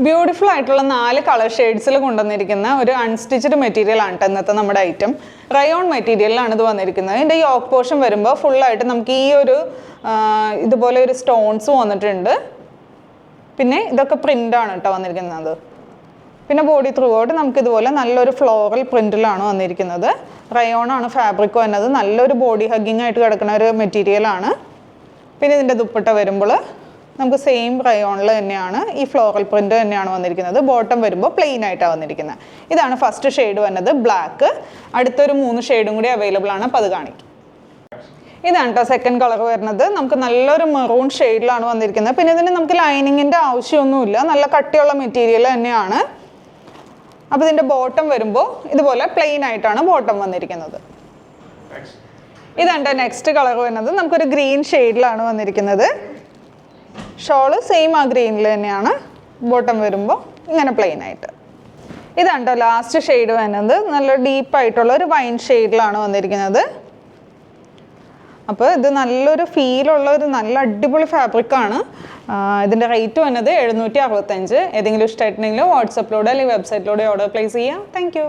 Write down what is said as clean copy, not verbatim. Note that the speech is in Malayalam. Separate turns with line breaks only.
ബ്യൂട്ടിഫുൾ ആയിട്ടുള്ള 4 കളർ ഷെയ്ഡ്സിൽ കൊണ്ടുവന്നിരിക്കുന്ന ഒരു അൺസ്റ്റിച്ച്ഡ് മെറ്റീരിയൽ ആണ് ഇന്നത്തെ നമ്മുടെ ഐറ്റം. റയോൺ മെറ്റീരിയലിലാണ് ഇത് വന്നിരിക്കുന്നത്. ഇതിൻ്റെ യോക്ക് പോർഷൻ വരുമ്പോൾ ഫുള്ളായിട്ട് നമുക്ക് ഈ ഒരു ഇതുപോലെ ഒരു സ്റ്റോൺസ് വന്നിട്ടുണ്ട്. പിന്നെ ഇതൊക്കെ പ്രിൻ്റാണ് കേട്ടോ വന്നിരിക്കുന്നത്. പിന്നെ ബോഡി ത്രൂ ഔട്ട് നമുക്ക് ഇതുപോലെ നല്ലൊരു ഫ്ലോറൽ പ്രിൻറ്റിലാണ് വന്നിരിക്കുന്നത്. റയോൺ ആണ് ഫാബ്രിക് വന്നത്. നല്ലൊരു ബോഡി ഹഗ്ഗിങ് ആയിട്ട് കിടക്കുന്ന ഒരു മെറ്റീരിയലാണ്. പിന്നെ ഇതിൻ്റെ ദുപ്പട്ട വരുമ്പോൾ നമുക്ക് സെയിം റയോണിൽ തന്നെയാണ് ഈ ഫ്ലോറൽ പ്രിൻ്റ് തന്നെയാണ് വന്നിരിക്കുന്നത്. ബോട്ടം വരുമ്പോൾ പ്ലെയിൻ ആയിട്ടാണ് വന്നിരിക്കുന്നത്. ഇതാണ് ഫസ്റ്റ് ഷെയ്ഡ് വന്നത് ബ്ലാക്ക്. അടുത്തൊരു 3 ഷെയ്ഡും കൂടി അവൈലബിൾ ആണ്. അപ്പോൾ അത് കാണിക്കും. ഇതാണ് കേട്ടോ സെക്കൻഡ് കളർ വരുന്നത്. നമുക്ക് നല്ലൊരു മെറൂൺ ഷെയ്ഡിലാണ് വന്നിരിക്കുന്നത്. പിന്നെ ഇതിന് നമുക്ക് ലൈനിങ്ങിൻ്റെ ആവശ്യമൊന്നുമില്ല. നല്ല കട്ടിയുള്ള മെറ്റീരിയൽ തന്നെയാണ്. അപ്പോൾ ഇതിൻ്റെ ബോട്ടം വരുമ്പോൾ ഇതുപോലെ പ്ലെയിൻ ആയിട്ടാണ് ബോട്ടം വന്നിരിക്കുന്നത്. ഇതാണ് നെക്സ്റ്റ് കളർ വരുന്നത്. നമുക്കൊരു ഗ്രീൻ ഷെയ്ഡിലാണ് വന്നിരിക്കുന്നത്. ഷോള് സെയിം ആ ഗ്രീനിൽ തന്നെയാണ്. ബോട്ടം വരുമ്പോൾ ഇങ്ങനെ പ്ലെയിൻ ആയിട്ട്. ഇതാണ് ലാസ്റ്റ് ഷെയ്ഡ് വരുന്നത്. നല്ല ഡീപ്പായിട്ടുള്ള ഒരു വൈൻ ഷെയ്ഡിലാണ് വന്നിരിക്കുന്നത്. അപ്പോൾ ഇത് നല്ലൊരു ഫീലുള്ള ഒരു നല്ല അടിപൊളി ഫാബ്രിക്കാണ്. ഇതിൻ്റെ റേറ്റ് വന്നത് 765. ഏതെങ്കിലും ഇഷ്ടമായിട്ടുണ്ടെങ്കിൽ വാട്സപ്പിലൂടെ അല്ലെങ്കിൽ വെബ്സൈറ്റിലൂടെ ഓർഡർ പ്ലേസ് ചെയ്യാം. താങ്ക്